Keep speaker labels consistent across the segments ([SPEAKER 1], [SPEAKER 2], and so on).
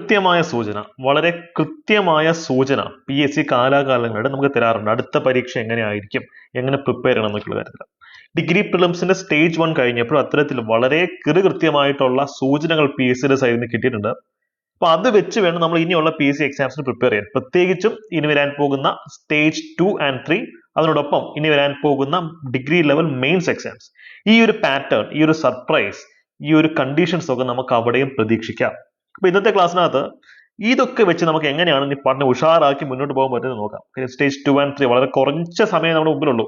[SPEAKER 1] കൃത്യമായ സൂചന, വളരെ കൃത്യമായ സൂചന PSC കാലാകാലങ്ങളുടെ നമുക്ക് തരാറുണ്ട്. അടുത്ത പരീക്ഷ എങ്ങനെയായിരിക്കും, എങ്ങനെ പ്രിപ്പയർ ചെയ്യണം എന്നൊക്കെയുള്ള കാര്യത്തിൽ. ഡിഗ്രി പ്രിലിംസിന്റെ സ്റ്റേജ് 1 കഴിഞ്ഞപ്പോൾ അത്തരത്തിൽ വളരെ കൃത്യമായിട്ടുള്ള സൂചനകൾ PSCയുടെ സൈഡിൽ നിന്ന് കിട്ടിയിട്ടുണ്ട്. അപ്പൊ അത് വെച്ച് വേണം നമ്മൾ ഇനിയുള്ള PSC എക്സാംസിന് പ്രിപ്പയർ ചെയ്യാൻ. പ്രത്യേകിച്ചും ഇനി വരാൻ പോകുന്ന സ്റ്റേജ് 2 and 3, അതിനോടൊപ്പം ഇനി വരാൻ പോകുന്ന ഡിഗ്രി ലെവൽ മെയിൻസ് എക്സാംസ്. ഈ ഒരു പാറ്റേൺ, ഈ ഒരു സർപ്രൈസ്, ഈ ഒരു കണ്ടീഷൻസ് ഒക്കെ നമുക്ക് അവിടെയും പ്രതീക്ഷിക്കാം. അപ്പൊ ഇന്നത്തെ ക്ലാസ്സിനകത്ത് ഇതൊക്കെ വെച്ച് നമുക്ക് എങ്ങനെയാണ് ഇനി പഠനം ഉഷാറാക്കി മുന്നോട്ട് പോകാൻ പറ്റുന്നത് നോക്കാം. സ്റ്റേജ് 2 and 3 വളരെ കുറഞ്ഞ സമയം നമ്മുടെ മുമ്പിലുള്ളൂ.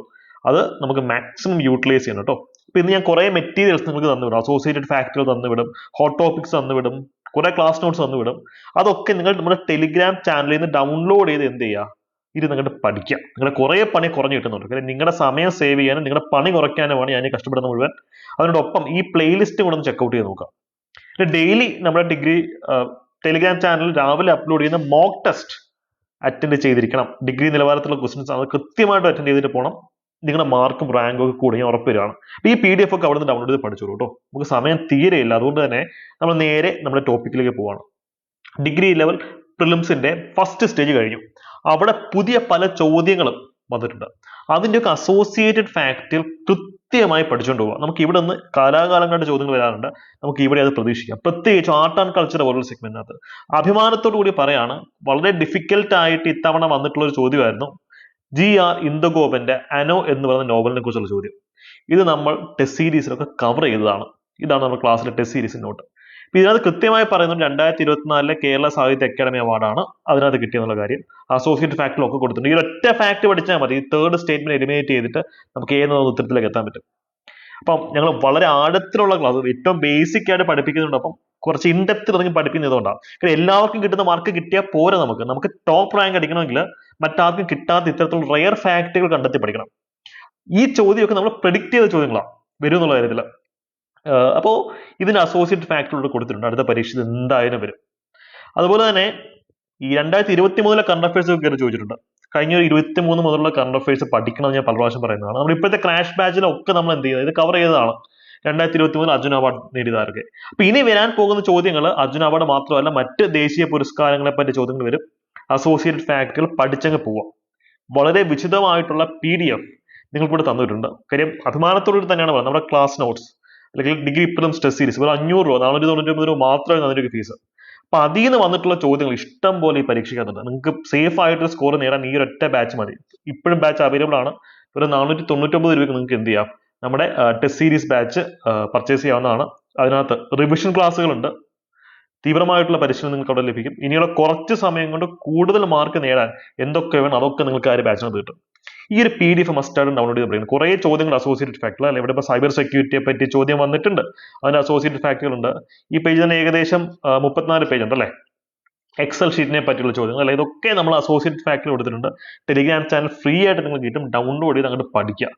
[SPEAKER 1] അത് നമുക്ക് മാക്സിമം യൂട്ടിലൈസ് ചെയ്യണം കേട്ടോ. അപ്പൊ ഇന്ന് ഞാൻ കുറെ മെറ്റീരിയൽസ് നിങ്ങൾക്ക് തന്നുവിടും. അസോസിയേറ്റഡ് ഫാക്ടറുകൾ തന്നുവിടും, ഹോട്ട് ടോപ്പിക്സ് തന്നുവിടും, കുറെ ക്ലാസ് നോട്ട്സ് തന്നുവിടും. അതൊക്കെ നിങ്ങൾ നമ്മുടെ ടെലിഗ്രാം ചാനലിൽ നിന്ന് ഡൗൺലോഡ് ചെയ്ത് എന്ത് ചെയ്യുക, ഇത് നിങ്ങളുടെ പഠിക്കാം. നിങ്ങളുടെ കുറെ പണി കുറഞ്ഞു കിട്ടുന്നുണ്ട്. കാര്യം നിങ്ങളുടെ സമയം സേവ് ചെയ്യാനും നിങ്ങളുടെ പണി കുറയ്ക്കാനുമാണ് ഞാൻ കഷ്ടപ്പെടുന്ന മുഴുവൻ. അതിനോടൊപ്പം ഈ പ്ലേലിസ്റ്റ് കൂടെ ഒന്ന് ചെക്കൗട്ട് ചെയ്ത് നോക്കാം. ഡെയിലി നമ്മുടെ ഡിഗ്രി ടെലിഗ്രാം ചാനലിൽ രാവിലെ അപ്ലോഡ് ചെയ്യുന്ന മോക്ക് ടെസ്റ്റ് അറ്റൻഡ് ചെയ്തിരിക്കണം. ഡിഗ്രി നിലവാരത്തിലുള്ള ക്വസ്റ്റ്യൻസ് അത് കൃത്യമായിട്ട് അറ്റൻഡ് ചെയ്തിട്ട് പോകണം. നിങ്ങളുടെ മാർക്കും റാങ്കും ഒക്കെ കൂടി ഞാൻ ഉറപ്പ് വരികയാണ്. ഈ PDF ഒക്കെ അവിടെ നിന്ന് ഡൗൺലോഡ് ചെയ്ത് പഠിച്ചോളൂ കേട്ടോ. നമുക്ക് സമയം തീരെയില്ല. അതുകൊണ്ട് തന്നെ നമ്മൾ നേരെ നമ്മുടെ ടോപ്പിക്കിലേക്ക് പോവാണ്. ഡിഗ്രി ലെവൽ പ്രിലിംസിന്റെ ഫസ്റ്റ് സ്റ്റേജ് കഴിഞ്ഞു. അവിടെ പുതിയ പല ചോദ്യങ്ങളും വന്നിട്ടുണ്ട്. അതിൻ്റെയൊക്കെ അസോസിയേറ്റഡ് ഫാക്ടർ കൃത്യമായി പഠിച്ചുകൊണ്ട് പോവാം. നമുക്ക് ഇവിടെ നിന്ന് കാലാകാലങ്ങളുടെ ചോദ്യങ്ങൾ വരാറുണ്ട്. നമുക്ക് ഇവിടെ അത് പ്രതീക്ഷിക്കാം. പ്രത്യേകിച്ച് ആർട്ട് ആൻഡ് കൾച്ചർ പോലുള്ള സെഗ്മെന്റിനകത്ത് അഭിമാനത്തോടു കൂടി പറയാണ്, വളരെ ഡിഫിക്കൽട്ട് ആയിട്ട് ഇത്തവണ വന്നിട്ടുള്ള ഒരു ചോദ്യമായിരുന്നു GR ഇന്ദുഗോപന്റെ അനോ എന്ന് പറയുന്ന നോവലിനെ കുറിച്ചുള്ള ചോദ്യം. ഇത് നമ്മൾ ടെസ്റ്റ് സീരീസിലൊക്കെ കവർ ചെയ്തതാണ്. ഇതാണ് നമ്മുടെ ക്ലാസ്സിലെ ടെസ്റ്റ് സീരീസ് നോട്ട്. ഇതിനകത്ത് കൃത്യമായി പറയുന്നത് 2024 കേരള സാഹിത്യ അക്കാദമി അവാർഡാണ് അതിനകത്ത് കിട്ടിയെന്നുള്ള കാര്യം. അസോസിയേറ്റ് ഫാക്ടറിൽ ഒക്കെ കൊടുത്തിട്ടുണ്ട്. ഈ ഒറ്റ ഫാക്ട് പഠിച്ചാൽ മതി. ഈ തേർഡ് സ്റ്റേറ്റ്മെന്റ് എലിമിനേറ്റ് ചെയ്തിട്ട് നമുക്ക് ഏത് ഉത്തരത്തിലേക്ക് എത്താൻ പറ്റും. അപ്പം ഞങ്ങൾ വളരെ ആഴത്തിലുള്ള ക്ലാസ്, ഏറ്റവും ബേസിക് ആയിട്ട് പഠിപ്പിക്കുന്നുണ്ട്. അപ്പം കുറച്ച് ഇൻഡെപ്ത് ഇറങ്ങി പഠിപ്പിക്കുന്നതുകൊണ്ടാണ്. കാരണം എല്ലാവർക്കും കിട്ടുന്ന മാർക്ക് കിട്ടിയാൽ പോരാ. നമുക്ക് ടോപ്പ് റാങ്ക് അടിക്കണമെങ്കിൽ മറ്റാർക്കും കിട്ടാത്ത ഇത്തരത്തിലുള്ള റയർ ഫാക്ടുകൾ കണ്ടെത്തി പഠിക്കണം. ഈ ചോദ്യമൊക്കെ നമ്മൾ പ്രെഡിക്റ്റ് ചെയ്ത ചോദ്യങ്ങളാണ് വരും എന്നുള്ള കാര്യത്തിൽ. അപ്പോൾ ഇതിന് അസോസിയേറ്റ് ഫാക്ടർ കൊടുത്തിട്ടുണ്ട്. അടുത്ത പരീക്ഷ എന്തായാലും വരും. അതുപോലെ തന്നെ ഈ 2023 കറണ്ട് അഫയേഴ്സ് ഒക്കെ ചോദിച്ചിട്ടുണ്ട്. കഴിഞ്ഞ 23 മുതലുള്ള കറണ്ട് അഫയേഴ്സ് പഠിക്കണം ഞാൻ പല പ്രാവശ്യം പറയുന്നതാണ്. നമ്മൾ ഇപ്പോഴത്തെ ക്രാഷ് ബാച്ചിലൊക്കെ നമ്മൾ എന്ത് ചെയ്യുന്നത്, ഇത് കവർ ചെയ്തതാണ്. 2023 അർജുന അവാർഡ് നേടിയതാർക്ക്. അപ്പൊ ഇനി വരാൻ പോകുന്ന ചോദ്യങ്ങൾ അർജുന അവാർഡ് മാത്രമല്ല, മറ്റ് ദേശീയ പുരസ്കാരങ്ങളെ പറ്റി ചോദ്യങ്ങൾ വരും. അസോസിയേറ്റഡ് ഫാക്ടറുകൾ പഠിച്ചങ്ങ് പോവാം. വളരെ വിശദമായിട്ടുള്ള PDF നിങ്ങൾക്കിവിടെ തന്നിട്ടുണ്ട്. കാര്യം അഭിമാനത്തോടുകൂടി തന്നെയാണ് പറയുന്നത്. നമ്മുടെ ക്ലാസ് നോട്ട്സ് അല്ലെങ്കിൽ ഡിഗ്രി പ്രിലിംസ് ടെസ്റ്റ് സീരീസ് ഒരു 500 രൂപ, 499 രൂപ മാത്രമേ അതിന്റെ ഒരു ഫീസ്. അപ്പൊ അതിൽ നിന്ന് വന്നിട്ടുള്ള ചോദ്യങ്ങൾ ഇഷ്ടം പോലെ ഈ പരീക്ഷിക്കുന്നുണ്ട്. നിങ്ങൾക്ക് സേഫ് ആയിട്ട് സ്കോർ നേടാൻ ഈ ഒരൊറ്റ ബാച്ച് മതി. ഇപ്പോഴും ബാച്ച് അവൈലബിൾ ആണ്. ഒരു 499 രൂപയ്ക്ക് നിങ്ങൾക്ക് എന്ത് ചെയ്യാം, നമ്മുടെ ടെസ്റ്റ് സീരീസ് ബാച്ച് പർച്ചേസ് ചെയ്യാവുന്നതാണ്. അതിനകത്ത് റിവിഷൻ ക്ലാസ്സുകളുണ്ട്. തീവ്രമായിട്ടുള്ള പരിശീലനം നിങ്ങൾക്ക് അവിടെ ലഭിക്കും. ഇനിയുള്ള കുറച്ച് സമയം കൊണ്ട് കൂടുതൽ മാർക്ക് നേടാൻ എന്തൊക്കെ വേണം അതൊക്കെ നിങ്ങൾക്ക് ആ ഒരു ബാച്ചിനകത്ത് കിട്ടും. ഈ ഒരു PDF മസ്റ്റായിട്ട് ഡൗൺലോഡ് ചെയ്ത് പറയുന്നത്. കുറേ ചോദ്യങ്ങൾ അസോസിയേറ്റഡ് ഫാക്ടർ അല്ലെ, ഇവിടെ ഇപ്പോൾ സൈബർ സെക്യൂരിറ്റിയെ പറ്റി ചോദ്യം വന്നിട്ടുണ്ട്. അതിന് അസോസിയേറ്റഡ് ഫാക്ടറുകൾ ഉണ്ട്. ഈ പേജ് തന്നെ ഏകദേശം 34 പേജ് ഉണ്ട് അല്ലേ. എക്സൽ ഷീറ്റിനെ പറ്റിയുള്ള ചോദ്യങ്ങൾ അല്ലെ, ഇതൊക്കെ നമ്മൾ അസോസിയേറ്റഡ് ഫാക്ടർ കൊടുത്തിട്ടുണ്ട്. ടെലിഗ്രാം ചാനൽ ഫ്രീ ആയിട്ട് നിങ്ങൾക്ക് കിട്ടും. ഡൗൺലോഡ് ചെയ്ത് അങ്ങോട്ട് പഠിക്കുക.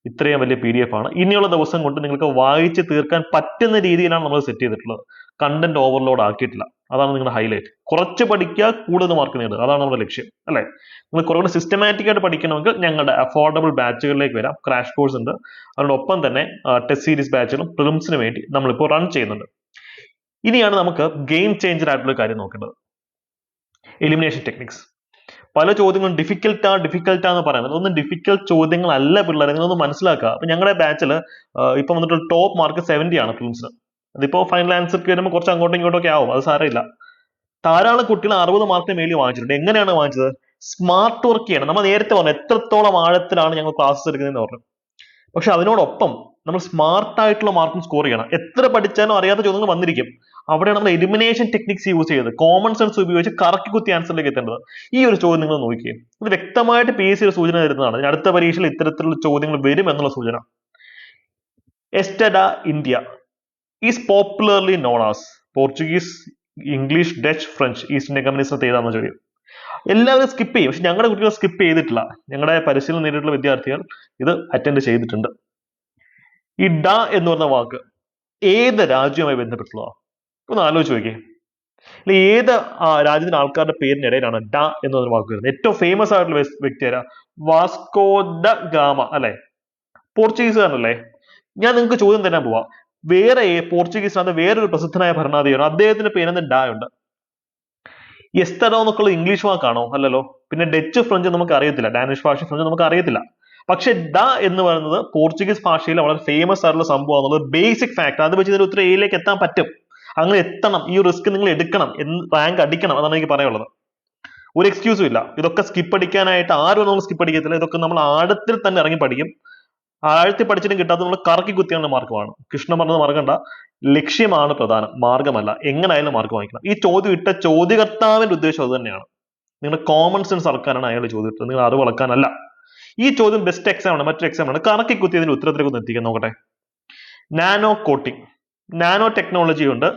[SPEAKER 1] ഇത്രയും വലിയ PDF ആണ്. ഇനിയുള്ള ദിവസം കൊണ്ട് നിങ്ങൾക്ക് വായിച്ച് തീർക്കാൻ പറ്റുന്ന രീതിയിലാണ് നമ്മൾ സെറ്റ് ചെയ്തിട്ടുള്ളത്. കണ്ടന്റ് ഓവർലോഡ് ആക്കിയിട്ടില്ല. അതാണ് നിങ്ങളുടെ ഹൈലൈറ്റ്. കുറച്ച് പഠിക്കുക, കൂടുതൽ മാർക്ക് നേടുക, അതാണ് നമ്മുടെ ലക്ഷ്യം അല്ലെ. നിങ്ങൾ കുറച്ചുകൂടെ സിസ്റ്റമാറ്റിക് ആയിട്ട് പഠിക്കണമെങ്കിൽ ഞങ്ങളുടെ അഫോർഡബിൾ ബാച്ചുകളിലേക്ക് വരാം. ക്രാഷ് കോഴ്സ് ഉണ്ട്. അതിനോടൊപ്പം തന്നെ ടെസ്റ്റ് സീരീസ് ബാച്ചുകളും പ്രിലിംസിന് വേണ്ടി നമ്മളിപ്പോൾ റൺ ചെയ്യുന്നുണ്ട്. ഇനിയാണ് നമുക്ക് ഗെയിം ചേഞ്ചർ ആയിട്ടുള്ള കാര്യം നോക്കേണ്ടത്, എലിമിനേഷൻ ടെക്നിക്സ്. പല ചോദ്യങ്ങളും ഡിഫിക്കൽട്ടാന്ന് പറയുന്നത്. ഒന്നും ഡിഫിക്കൽട്ട് ചോദ്യങ്ങളല്ല പിള്ളേർ, നിങ്ങളൊന്ന് മനസ്സിലാക്കുക. അപ്പൊ ഞങ്ങളുടെ ബാച്ചിൽ ഇപ്പൊ വന്നിട്ട് ടോപ്പ് മാർക്ക് 70 ആണ് ഫിലിംസിന്. അതിപ്പോ ഫൈനൽ ആൻസർക്ക് വരുമ്പോൾ കുറച്ച് അങ്ങോട്ടും ഇങ്ങോട്ടും ഒക്കെ ആവും, അത് സാരമില്ല. ധാരാളം കുട്ടികൾ 60 മാർക്കിന് മേളിൽ വാങ്ങിച്ചിട്ടുണ്ട്. എങ്ങനെയാണ് വാങ്ങിച്ചത്? സ്മാർട്ട് വർക്ക് ചെയ്യണം. നമ്മൾ നേരത്തെ പറഞ്ഞു എത്രത്തോളം ആഴത്തിലാണ് ഞങ്ങൾ ക്ലാസ്സസ് എടുക്കുന്നതെന്ന് പറഞ്ഞു. പക്ഷെ അതിനോടൊപ്പം നമ്മൾ സ്മാർട്ട് ആയിട്ടുള്ള മാർക്കും സ്കോർ ചെയ്യണം. എത്ര പഠിച്ചാലും അറിയാത്ത ചോദ്യങ്ങൾ വന്നിരിക്കും. അവിടെയാണ് നമ്മൾ എലിമിനേഷൻ ടെക്നിക്സ് യൂസ് ചെയ്ത് കോമൺ സെൻസ് ഉപയോഗിച്ച് കറക്കി കുത്തി ആൻസറിലേക്ക് എത്തേണ്ടത്. ഈ ഒരു ചോദ്യം നിങ്ങൾ നോക്കിയേ, ഇത് വ്യക്തമായിട്ട് PSC ഒരു സൂചന തരുന്നതാണ്. അടുത്ത പരീക്ഷയിൽ ഇത്തരത്തിലുള്ള ചോദ്യങ്ങൾ വരും എന്നുള്ള സൂചന. എസ്റ്റഡ India is popularly known as Portuguese, English, Dutch, French East Indian കമ്പനീസിനകത്ത് ഏതാണെന്ന് ചോദ്യം. എല്ലാവരും സ്കിപ്പ് ചെയ്യും. പക്ഷെ ഞങ്ങളുടെ കുട്ടികൾ സ്കിപ്പ് ചെയ്തിട്ടില്ല. ഞങ്ങളുടെ പരിശീലനം നേരിട്ടുള്ള വിദ്യാർത്ഥികൾ ഇത് അറ്റൻഡ് ചെയ്തിട്ടുണ്ട്. ഈ ഡ എന്ന് പറഞ്ഞ വാക്ക് ഏത് രാജ്യവുമായി ബന്ധപ്പെട്ടുള്ളതാണ്? ഒന്ന് ആലോചിച്ച് നോക്കിയേ. അല്ലെ, ഏത് രാജ്യത്തിന്റെ ആൾക്കാരുടെ പേരിനിടയിലാണ് ഡ എന്ന് പറഞ്ഞ വാക്ക് വരുന്നത്? ഏറ്റവും ഫേമസ് ആയിട്ടുള്ള വ്യക്തി ആരാ? വാസ്കോ ദ ഗാമ അല്ലെ, പോർച്ചുഗീസുകാരനല്ലേ. ഞാൻ നിങ്ങൾക്ക് ചോദ്യം തരാൻ പോവാം. വേറെ പോർച്ചുഗീസിനകത്ത് വേറൊരു പ്രസിദ്ധനായ ഭരണാധികാരി, അദ്ദേഹത്തിന്റെ പേരെന്ന് ഡ ഉണ്ട്. എസ്തഡോ എന്നൊക്കെയുള്ള ഇംഗ്ലീഷ് വാക്കാണോ? അല്ലല്ലോ. പിന്നെ ഡച്ച് ഫ്രഞ്ച് നമുക്ക് അറിയത്തില്ല, ഡാനിഷ് ഭാഷ ഫ്രഞ്ച് നമുക്ക് അറിയത്തില്ല. പക്ഷെ ഡ എന്ന് പറയുന്നത് പോർച്ചുഗീസ് ഭാഷയിൽ വളരെ ഫേമസ് ആയിട്ടുള്ള സംഭവം എന്നുള്ളത് ബേസിക് ഫാക്ട്. അത് വെച്ച് ഇതിന് ഉത്തരം എയിലേക്ക് എത്താൻ പറ്റും. അങ്ങനെ എത്തണം, ഈ റിസ്ക് നിങ്ങൾ എടുക്കണം, റാങ്ക് അടിക്കണം, അതാണ് എനിക്ക് പറയാനുള്ളത്. ഒരു എക്സ്ക്യൂസും ഇല്ല. ഇതൊക്കെ സ്കിപ്പ് അടിക്കാനായിട്ട് ആരും നമ്മൾ സ്കിപ്പ് അടിക്കത്തില്ല. ഇതൊക്കെ നമ്മൾ ആഴത്തിൽ തന്നെ ഇറങ്ങി പഠിക്കും. ആഴത്തിൽ പഠിച്ചിട്ടും കിട്ടാത്ത നമ്മൾ കറക്കി കുത്തിയുള്ള മാർക്കുമാണ്. കൃഷ്ണൻ പറഞ്ഞത് മറക്കണ്ട, ലക്ഷ്യമാണ് പ്രധാനം, മാർഗമല്ല. എങ്ങനെയായാലും മാർക്ക് വാങ്ങിക്കണം. ഈ ചോദ്യം ഇട്ട ചോദ്യകർത്താവിന്റെ ഉദ്ദേശം അത് തന്നെയാണ്. നിങ്ങളുടെ കോമൺ സെൻസ് അളക്കാനാണ് അയാൾ ചോദ്യം ഇട്ടത്, നിങ്ങൾ അറിവ് അളക്കാനല്ല. ഈ ചോദ്യം ബെസ്റ്റ് എക്സാം ആണ്, മറ്റൊരു എക്സാം ആണ്. കറക്കി കുത്തിയതിന്റെ ഉത്തരത്തിലേക്ക് ഒന്ന് എത്തിക്കാൻ നോക്കട്ടെ. നാനോ കോട്ടിംഗ്, നാനോ ടെക്നോളജി കൊണ്ട്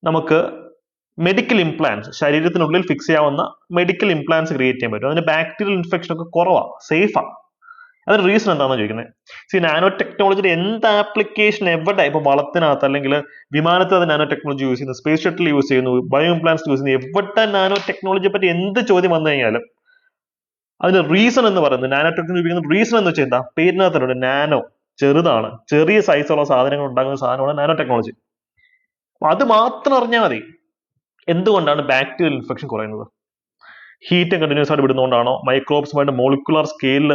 [SPEAKER 1] നമുക്ക് മെഡിക്കൽ ഇംപ്ലാന്റ്സ്, ശരീരത്തിനുള്ളിൽ ഫിക്സ് ചെയ്യാവുന്ന മെഡിക്കൽ ഇംപ്ലാന്റ്സ് ക്രിയേറ്റ് ചെയ്യാൻ പറ്റും. അതിന് ബാക്ടീരിയൽ ഇൻഫെക്ഷൻ ഒക്കെ കുറവാണ്, സേഫാണ്. അതിന് റീസൺ എന്താണെന്ന് ചോദിക്കുന്നത്. നാനോ ടെക്നോളജിയുടെ എന്ത് ആപ്ലിക്കേഷൻ എവിടെ, ഇപ്പൊ വളത്തിനകത്ത് അല്ലെങ്കിൽ വിമാനത്തിൽ അത് നാനോ ടെക്നോളജി യൂസ് ചെയ്യുന്നു, സ്പേസ് ഷട്ടിൽ യൂസ് ചെയ്യുന്നു, ബയോ ഇംപ്ലാന്റ്സ് യൂസ് ചെയ്യുന്നു, എവിടെ നാനോ ടെക്നോളജിയെ പറ്റി എന്ത് ചോദ്യം വന്നു കഴിഞ്ഞാലും അതിന് റീസൺ എന്ന് പറയുന്നത്, നാനോ ടെക്നോളജി ഉപയോഗിക്കുന്ന റീസൺ എന്ന് വെച്ചാൽ എന്താ, പേരിനകത്തുണ്ട് നാനോ, ചെറുതാണ്, ചെറിയ സൈസുള്ള സാധനങ്ങൾ ഉണ്ടാകുന്ന സാധനമാണ് നാനോ ടെക്നോളജി. അത് മാത്രം അറിഞ്ഞാൽ മതി. എന്തുകൊണ്ടാണ് ബാക്ടീരിയൽ ഇൻഫെക്ഷൻ കുറയുന്നത്? ഹീറ്റ് കണ്ടിന്യൂസ് ആയിട്ട് വിടുന്നതുകൊണ്ടാണോ, മൈക്രോബ്സുമായിട്ട് മോളിക്കുലർ സ്കെയിലിൽ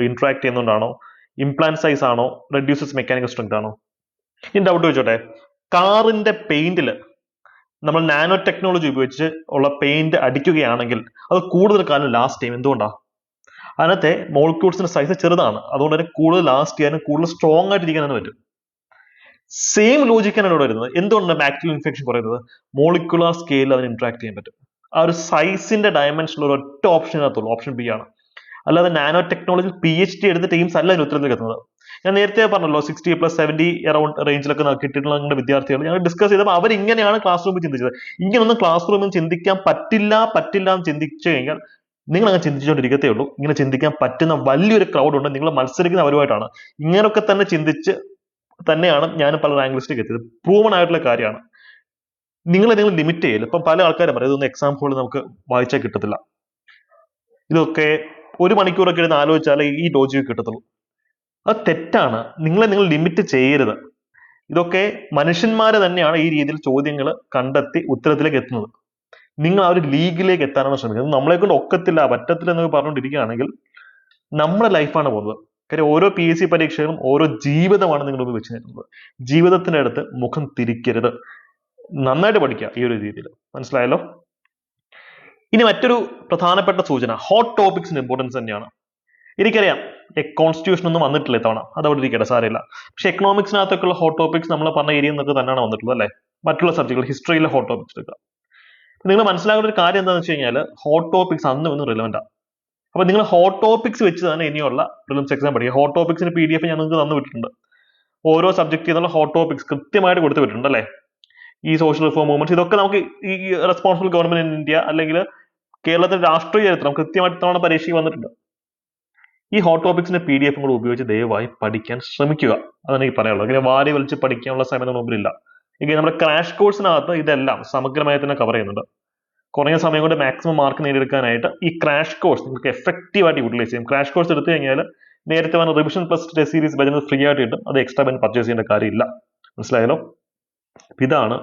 [SPEAKER 1] ഇന്ററാക്ട് ചെയ്യുന്നതുകൊണ്ടാണോ, ഇംപ്ലാന്റ് സൈസ് ആണോ, റെഡ്യൂസസ് മെക്കാനിക്കൽ സ്ട്രെങ്ത് ആണോ? ഈ ഡൗട്ട് ചോദിച്ചോട്ടെ. കാറിന്റെ പെയിന്റിൽ നമ്മൾ നാനോ ടെക്നോളജി ഉപയോഗിച്ച് ഉള്ള പെയിന്റ് അടിക്കുകയാണെങ്കിൽ അത് കൂടുതൽ കാലം ലാസ്റ്റ് ചെയ്യും. എന്തുകൊണ്ടാണ്? അതിനകത്തെ മോളിക്യൂൾസിന്റെ സൈസ് ചെറുതാണ്, അതുകൊണ്ട് തന്നെ കൂടുതൽ ലാസ്റ്റ് ചെയ്യാനും കൂടുതൽ സ്ട്രോങ് ആയിട്ട് ഇരിക്കാനും പറ്റും. സെയിം ലോജിക്കാണ് ഇവിടെ വരുന്നത്. എന്തുകൊണ്ടാണ് ബാക്ടീരിയൽ ഇൻഫെക്ഷൻ കുറയുന്നത്? മോളിക്കുലർ സ്കെയിലിൽ അതിന് ഇന്ററാക്ട് ചെയ്യാൻ പറ്റും. ആ ഒരു സൈസിന്റെ ഡയമെൻഷനിൽ ഒരു ഒറ്റ ഓപ്ഷനകത്തുള്ളൂ, ഓപ്ഷൻ ബി ആണ്. അല്ലാതെ നാനോ ടെക്നോളജി PhD എടുത്ത ടീംസ് അല്ല അതിന് ഉത്തരത്തിലേക്ക് എത്തുന്നത്. ഞാൻ നേരത്തെ പറഞ്ഞല്ലോ 60+70 അറൌണ്ട് റേഞ്ചിലൊക്കെ കിട്ടിയിട്ടുള്ള ഞങ്ങളുടെ വിദ്യാർത്ഥികൾ ഞങ്ങൾ ഡിസ്കസ് ചെയ്തപ്പോൾ അവരിങ്ങനെയാണ് ക്ലാസ് റൂമിൽ ചിന്തിച്ചത്. ഇങ്ങനൊന്നും ക്ലാസ് റൂമിൽ ചിന്തിക്കാൻ പറ്റില്ല എന്ന് ചിന്തിച്ചു കഴിഞ്ഞാൽ നിങ്ങൾ അങ്ങനെ ചിന്തിച്ചുകൊണ്ടിരിക്കത്തേ ഉള്ളൂ. ഇങ്ങനെ ചിന്തിക്കാൻ പറ്റുന്ന വലിയൊരു ക്രൗഡ് ഉണ്ട്, നിങ്ങൾ മത്സരിക്കുന്ന അവരുമായിട്ടാണ്. ഇങ്ങനെയൊക്കെ തന്നെ ചിന്തിച്ച് തന്നെയാണ് ഞാൻ പല റാങ്ക് ലിസ്റ്റിലേക്ക് എത്തിയത്. പ്രൂവൺ ആയിട്ടുള്ള കാര്യമാണ്. നിങ്ങൾ ലിമിറ്റ് ചെയ്യില്ല. ഇപ്പം പല ആൾക്കാരും പറയും ഇതൊന്നും എക്സാം ഹോളിൽ നമുക്ക് വായിച്ചാൽ കിട്ടത്തില്ല, ഇതൊക്കെ 1 മണിക്കൂറൊക്കെ ഇരുന്ന് ആലോചിച്ചാലേ ഈ ലോജിക്ക് കിട്ടത്തുള്ളൂ. അത് തെറ്റാണ്. നിങ്ങൾ ലിമിറ്റ് ചെയ്യരുത്. ഇതൊക്കെ മനുഷ്യന്മാരെ തന്നെയാണ് ഈ രീതിയിൽ ചോദ്യങ്ങൾ കണ്ടെത്തി ഉത്തരത്തിലേക്ക് എത്തുന്നത്. നിങ്ങൾ ആ ഒരു ലീഗിലേക്ക് എത്താനാണ് ശ്രമിക്കുന്നത്. നമ്മളെ കൊണ്ട് ഒക്കത്തില്ല, പറ്റത്തില്ല എന്നൊക്കെ പറഞ്ഞുകൊണ്ടിരിക്കുകയാണെങ്കിൽ നമ്മുടെ ലൈഫാണ് പോകുന്നത്. കാര്യം ഓരോ PSC പരീക്ഷകളും ഓരോ ജീവിതമാണ് നിങ്ങൾ മുമ്പ് വെച്ച് നിൽക്കുന്നത്. ജീവിതത്തിന്റെ അടുത്ത് മുഖം തിരിക്കരുത്. നന്നായിട്ട് പഠിക്കുക ഈ ഒരു രീതിയിൽ. മനസ്സിലായല്ലോ? ഇനി മറ്റൊരു പ്രധാനപ്പെട്ട സൂചന, ഹോട്ട് ടോപ്പിക്സിന്റെ ഇമ്പോർട്ടൻസ് തന്നെയാണ്. എനിക്കറിയാം കോൺസ്റ്റിറ്റ്യൂഷൻ ഒന്നും വന്നിട്ടില്ല ഇത്തവണ, അത് അവിടെ ഇരിക്കട്ടെ, സാരമില്ല. പക്ഷെ എക്കണോമിക്സിനകത്തൊക്കെയുള്ള ഹോട്ട് ടോപ്പിക്സ് നമ്മൾ പറഞ്ഞ ഏരിയയിൽ നിന്നൊക്കെ തന്നെയാണ് വന്നിട്ടുള്ളത് അല്ലേ? മറ്റുള്ള സബ്ജക്റ്റുകൾ, ഹിസ്റ്ററിയിലെ ഹോട്ട് ടോപ്പിക്സ് എടുക്കുക. നിങ്ങൾ മനസ്സിലാക്കുന്ന ഒരു കാര്യം എന്താണെന്ന് വെച്ച് കഴിഞ്ഞാൽ ഹോട്ട് ടോപ്പിക്സ് അന്നും ഇന്നും റിലവൻ്റ് ആണ്. അപ്പൊ നിങ്ങൾ ഹോട്ട് ടോപ്പിക്സ് വെച്ച് തന്നെ ഇനിയുള്ള പ്രിലിംസ് എക്സാം പഠിക്കുക. ഹോട്ട് ടോപ്പിക്സിന് PDF ഞാൻ നിങ്ങൾക്ക് തന്നു വിട്ടിട്ടുണ്ട്. ഓരോ സബ്ജക്റ്റിൽ നിന്നുള്ള ഹോട്ട് ടോപ്പിക്സ് കൃത്യമായിട്ട് കൊടുത്തു വിട്ടിട്ടുണ്ട് അല്ലേ? ഈ സോഷ്യൽ റിഫോം മൂവ്മെന്റ്സ്, ഇതൊക്കെ നമുക്ക് ഈ റെസ്പോൺസിബിൾ ഗവൺമെന്റ് ഇൻ ഇന്ത്യ അല്ലെങ്കിൽ കേരളത്തിന്റെ രാഷ്ട്രീയ ചരിത്രം കൃത്യമായിട്ട് തവണ പരീക്ഷയ്ക്ക് വന്നിട്ടുണ്ട്. ഈ ഹോട്ട് ടോപ്പിക്സിന്റെ PDF കൂടെ ഉപയോഗിച്ച് ദയവായി പഠിക്കാൻ ശ്രമിക്കുക. അതാണ് എനിക്ക് പറയാനുള്ളത്. ഇങ്ങനെ വാരി വലിച്ച് പഠിക്കാനുള്ള സമയം നമ്മുടെ മുമ്പിലില്ല. ഇങ്ങനെ നമ്മുടെ ക്രാഷ് കോഴ്സിനകത്ത് ഇതെല്ലാം സമഗ്രമായി തന്നെ കവർ ചെയ്യുന്നുണ്ട്. കുറഞ്ഞ സമയം കൊണ്ട് മാക്സിമം മാർക്ക് നേടിയെടുക്കാനായിട്ട് ഈ ക്രാഷ് കോഴ്സ് നിങ്ങൾക്ക് എഫക്റ്റീവ് ആയിട്ട് യൂട്ടിലൈസ് ചെയ്യും. ക്രാഷ് കോഴ്സ് എടുത്തു കഴിഞ്ഞാൽ നേരത്തെ വന്ന revision plus test series batch free ആയിട്ട് കിട്ടും. അത് എക്സ്ട്രാ ബാച്ച് പർച്ചേസ് ചെയ്യേണ്ട കാര്യമില്ല. മനസ്സിലായല്ലോ? ഇതാണ്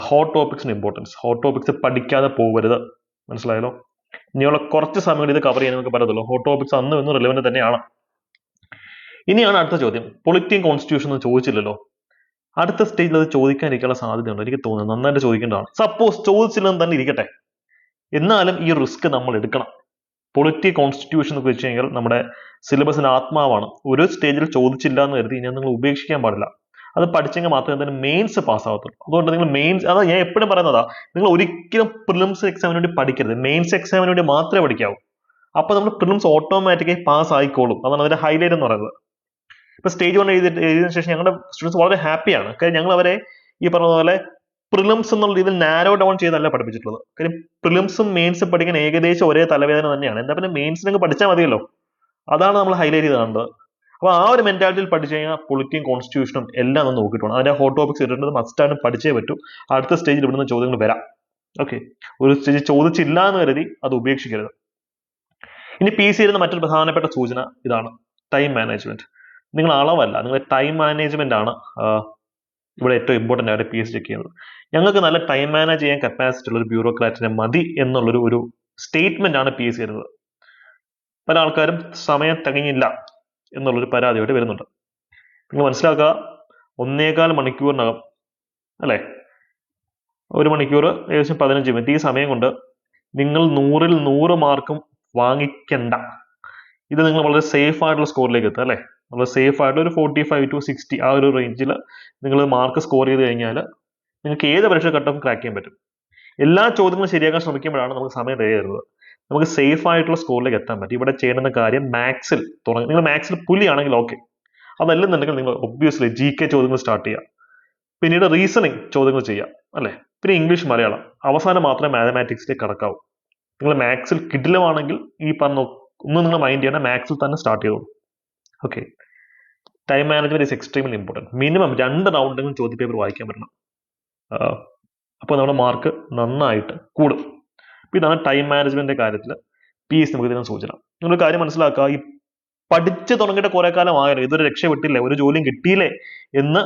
[SPEAKER 1] ഹോട്ട് ടോപ്പിക്സിന്റെ ഇമ്പോർട്ടൻസ്. ഹോട്ട് ടോപ്പിക്സ് പഠിക്കാതെ പോകരുത്. മനസ്സിലായല്ലോ? ഇനിയുള്ള കുറച്ച് സമയം ഇത് കവർ ചെയ്യാൻ നമുക്ക് പറ്റത്തുള്ളൂ. ഹോട്ട് ടോപ്പിക്സ് അന്നും ഇന്നും റിലവന്റ് തന്നെയാണ്. ഇനിയാണ് അടുത്ത ചോദ്യം. പൊളിറ്റിയും കോൺസ്റ്റിറ്റ്യൂഷൻ ഒന്നും ചോദിച്ചില്ലല്ലോ. അടുത്ത സ്റ്റേജിൽ അത് ചോദിക്കാനിരിക്കാനുള്ള സാധ്യതയുണ്ട്. എനിക്ക് തോന്നുന്നു നന്നായിട്ട് ചോദിക്കേണ്ടതാണ്. സപ്പോസ് ചോദിച്ചില്ലെന്ന് തന്നെ ഇരിക്കട്ടെ, എന്നാലും ഈ റിസ്ക് നമ്മൾ എടുക്കണം. പൊളിറ്റി കോൺസ്റ്റിറ്റ്യൂഷൻ എന്ന് വെച്ച് കഴിഞ്ഞാൽ നമ്മുടെ സിലബസിന്റെ ആത്മാവാണ്. ഒരു സ്റ്റേജിൽ ചോദിച്ചില്ല എന്ന് കരുതി ഞാൻ നിങ്ങൾ ഉപേക്ഷിക്കാൻ പാടില്ല. അത് പഠിച്ചെങ്കിൽ മാത്രമേ തന്നെ മെയിൻസ് പാസ് ആവത്തുള്ളൂ. അതുകൊണ്ട് നിങ്ങൾ മെയിൻസ്, അതാ ഞാൻ എപ്പോഴും പറയുന്നതാ, നിങ്ങൾ ഒരിക്കലും പ്രിലിംസ് എക്സാമിന് വേണ്ടി പഠിക്കരുത്. മെയിൻസ് എക്സാമിന് വേണ്ടി മാത്രമേ പഠിക്കാവൂ. അപ്പൊ നമ്മൾ പ്രിലിംസ് ഓട്ടോമാറ്റിക്കായി പാസ് ആയിക്കോളും. അതാണ് അതിന്റെ ഹൈലൈറ്റ് എന്ന് പറയുന്നത്. ഇപ്പൊ സ്റ്റേജ് 1 എഴുതിയതിനു ശേഷം ഞങ്ങളുടെ സ്റ്റുഡൻസ് വളരെ ഹാപ്പിയാണ്. കാര്യം ഞങ്ങൾ അവരെ ഈ പറഞ്ഞ പോലെ പ്രിലിംസ് എന്നുള്ള രീതിയിൽ നാരോ ഡൗൺ ചെയ്തല്ല പഠിപ്പിച്ചിട്ടുള്ളത്. കാര്യം പ്രിലിംസും മെയിൻസും പഠിക്കാൻ ഏകദേശം ഒരേ തലവേദന തന്നെയാണ്. എന്താ പിന്നെ മെയിൻസിനൊക്കെ പഠിച്ചാൽ മതിയല്ലോ. അതാണ് നമ്മൾ ഹൈലൈറ്റ് ചെയ്ത് കാണേണ്ടത്. അപ്പൊ ആ ഒരു മെന്റാലിറ്റിയിൽ പഠിച്ചു കഴിഞ്ഞാൽ പൊളിറ്റിയും കോൺസ്റ്റിറ്റ്യൂഷനും എല്ലാം ഒന്ന് നോക്കിയിട്ടുണ്ട്. അതിന്റെ ഹോട്ട് ടോപ്പിക്സ് ഇടേണ്ടത് മസ്റ്റായിട്ട് പഠിച്ചേ പറ്റൂ. അടുത്ത സ്റ്റേജിൽ ഇവിടുന്ന് ചോദ്യങ്ങൾ വരാം. ഓക്കെ, ഒരു സ്റ്റേജ് ചോദിച്ചില്ല എന്ന് കരുതി അത് ഉപേക്ഷിക്കരുത്. ഇനി PSC ഇരുന്ന മറ്റൊരു പ്രധാനപ്പെട്ട സൂചന ഇതാണ്, ടൈം മാനേജ്മെന്റ്. നിങ്ങൾ അളവല്ല, നിങ്ങളുടെ ടൈം മാനേജ്മെന്റ് ആണ് ഇവിടെ ഏറ്റവും ഇമ്പോർട്ടൻ്റ് ആയിട്ട് PSC ചെക്ക് ചെയ്യുന്നത്. ഞങ്ങൾക്ക് നല്ല ടൈം മാനേജ് ചെയ്യാൻ കപ്പാസിറ്റി ഉള്ള ഒരു ബ്യൂറോക്രാറ്റിനെ മതി എന്നുള്ളൊരു സ്റ്റേറ്റ്മെന്റ് ആണ് PSC വരുന്നത്. പല ആൾക്കാരും സമയം തികഞ്ഞില്ല എന്നുള്ളൊരു പരാതിയായിട്ട് വരുന്നുണ്ട്. നിങ്ങൾ മനസ്സിലാക്കുക, 1.25 മണിക്കൂറിനകം അല്ലേ, 1 മണിക്കൂർ ഏകദേശം 15 മിനിറ്റ്, ഈ സമയം കൊണ്ട് നിങ്ങൾ 100-ൽ 100 മാർക്കും വാങ്ങിക്കണ്ട. ഇത് നിങ്ങൾ വളരെ സേഫ് ആയിട്ടുള്ള സ്കോറിലേക്ക് എത്തുക അല്ലേ. വളരെ സേഫ് ആയിട്ട് ഒരു 45 to 60 ആ ഒരു റേഞ്ചിൽ നിങ്ങൾ മാർക്ക് സ്കോർ ചെയ്ത് കഴിഞ്ഞാൽ നിങ്ങൾക്ക് ഏത് പരീക്ഷ കട്ട് ഓഫ് ക്രാക്ക് ചെയ്യാൻ പറ്റും. എല്ലാ ചോദ്യങ്ങളും ശരിയാക്കാൻ ശ്രമിക്കുമ്പോഴാണ് നമുക്ക് സമയം തരുന്നത്. നമുക്ക് സേഫ് ആയിട്ടുള്ള സ്കോറിലേക്ക് എത്താൻ പറ്റും. ഇവിടെ ചെയ്യേണ്ട കാര്യം മാത്സിൽ തുടങ്ങി. നിങ്ങൾ മാത്സിൽ പുലിയാണെങ്കിൽ ഓക്കെ, അതല്ലെന്നുണ്ടെങ്കിൽ നിങ്ങൾ ഒബ്വിയസ്ലി GK ചോദ്യങ്ങൾ സ്റ്റാർട്ട് ചെയ്യുക, പിന്നീട് റീസണിങ് ചോദ്യങ്ങൾ ചെയ്യുക അല്ലേ, പിന്നെ ഇംഗ്ലീഷ് മലയാളം, അവസാനം മാത്രമേ മാത്തമാറ്റിക്സിലേക്ക് കടക്കാവൂ. നിങ്ങൾ മാത്സിൽ കിടിലമാണെങ്കിൽ ഈ പറഞ്ഞ ഒന്നും നിങ്ങൾ മൈൻഡ് ചെയ്യണം, മാത്സിൽ തന്നെ സ്റ്റാർട്ട് ചെയ്തോളൂ. Okay, time management is extremely important. Minimum 2 റൗണ്ടെങ്കിലും ചോദ്യ പേപ്പർ വായിക്കാൻ പറ്റണം. അപ്പോൾ നമ്മുടെ മാർക്ക് നന്നായിട്ട് കൂടും. അപ്പോൾ ഇതാണ് ടൈം മാനേജ്മെന്റിന്റെ കാര്യത്തിൽ PSC നമുക്ക് തരുന്ന സൂചന. നിങ്ങളൊരു കാര്യം മനസ്സിലാക്കുക, ഈ പഠിച്ചു തുടങ്ങിയിട്ട് കുറെ കാലം ആയാലും ഇതൊരു രക്ഷപ്പെട്ടില്ലേ, ഒരു ജോലിയും കിട്ടിയില്ലേ എന്ന്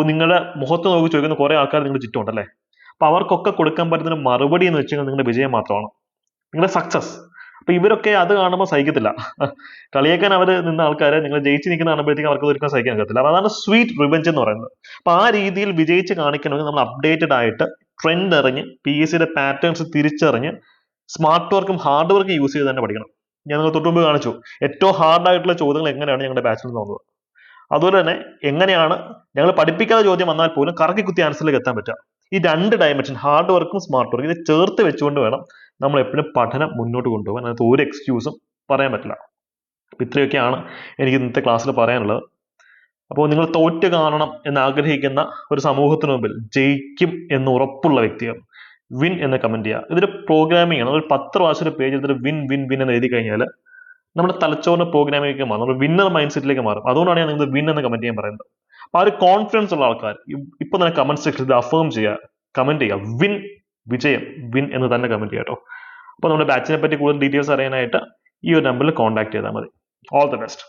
[SPEAKER 1] നിങ്ങളുടെ മുഖത്ത് നോക്കി ചോദിക്കുന്ന കുറെ ആൾക്കാർ നിങ്ങളുടെ ചുറ്റുമുണ്ടല്ലേ. അപ്പൊ അവർക്കൊക്കെ കൊടുക്കാൻ പറ്റുന്ന മറുപടി എന്ന് വെച്ചാൽ നിങ്ങളുടെ വിജയം മാത്രമാണ്, നിങ്ങളുടെ സക്സസ്. അപ്പൊ ഇവരൊക്കെ അത് കാണുമ്പോൾ സഹിക്കത്തില്ല. കളിയാക്കാൻ അവർ നിന്ന ആൾക്കാരെ നിങ്ങൾ ജയിച്ച് നിൽക്കുന്ന കാണുമ്പോഴത്തേക്കും അവർക്ക് ഒരിക്കലും സഹിക്കാൻ പറ്റത്തില്ല. അതാണ് സ്വീറ്റ് റിവെഞ്ച് എന്ന് പറയുന്നത്. അപ്പൊ ആ രീതിയിൽ വിജയിച്ച് കാണിക്കണമെങ്കിൽ നമ്മൾ അപ്ഡേറ്റഡ് ആയിട്ട് ട്രെൻഡ് അറിഞ്ഞ് PSCയുടെ പാറ്റേൺസ് തിരിച്ചറിഞ്ഞ് സ്മാർട്ട് വർക്കും ഹാർഡ് വർക്കും യൂസ് ചെയ്ത് തന്നെ പഠിക്കണം. ഞാൻ നിങ്ങൾ തൊട്ട് മുമ്പ് കാണിച്ചു ഏറ്റവും ഹാർഡ് ആയിട്ടുള്ള ചോദ്യങ്ങൾ എങ്ങനെയാണ് ഞങ്ങളുടെ ബാച്ചിൽ നോക്കുന്നത്. അതുപോലെ തന്നെ എങ്ങനെയാണ് ഞങ്ങൾ പഠിപ്പിക്കാത്ത ചോദ്യം വന്നാൽ പോലും കറക്കി കുത്തി ആൻസറിലേക്ക് എത്താൻ പറ്റുക. ഈ 2 ഡയമെൻഷൻ, ഹാർഡ് വർക്കും സ്മാർട്ട് വർക്കും, ഇത് ചേർത്ത് വെച്ചുകൊണ്ട് വേണം നമ്മൾ എപ്പോഴും പഠനം മുന്നോട്ട് കൊണ്ടുപോകാൻ. അതിനകത്ത് ഒരു എക്സ്ക്യൂസും പറയാൻ പറ്റില്ല. അപ്പം ഇത്രയൊക്കെയാണ് എനിക്ക് ഇന്നത്തെ ക്ലാസ്സിൽ പറയാനുള്ളത്. അപ്പോൾ നിങ്ങൾ തോറ്റ് കാണണം എന്ന് ആഗ്രഹിക്കുന്ന ഒരു സമൂഹത്തിന് മുമ്പിൽ ജയിക്കും എന്ന് ഉറപ്പുള്ള വ്യക്തികൾ വിൻ എന്ന് കമന്റ് ചെയ്യുക. ഇതൊരു പ്രോഗ്രാമിംഗ് ആണ്. ഒരു 10 പ്രാവശ്യം ഒരു പേജ് എടുത്തിട്ട് വിൻ വിൻ വിൻ എന്ന് എഴുതി കഴിഞ്ഞാൽ നമ്മുടെ തലച്ചോറിന് പ്രോഗ്രാമിംഗ് മാറും, നമ്മൾ വിന്നർ മൈൻഡ് സെറ്റിലേക്ക് മാറും. അതുകൊണ്ടാണ് ഞാൻ നിങ്ങൾ വിൻ എന്ന് കമന്റ് ചെയ്യാൻ പറയുന്നത്. അപ്പൊ ആ ഒരു കോൺഫിഡൻസ് ഉള്ള ആൾക്കാർ ഇപ്പൊ തന്നെ കമന്റ് സെക്ഷനിൽ അഫേം ചെയ്യുക, കമന്റ് ചെയ്യുക, വിൻ, വിജയം, വിൻ എന്ന് തന്നെ കമന്റ് ചെയ്യുക കേട്ടോ. അപ്പോൾ നമ്മുടെ ബാച്ചിനെ പറ്റി കൂടുതൽ ഡീറ്റെയിൽസ് അറിയാനായിട്ട് ഈ ഒരു നമ്പറിൽ കോൺടാക്ട് ചെയ്താൽ മതി. All the best.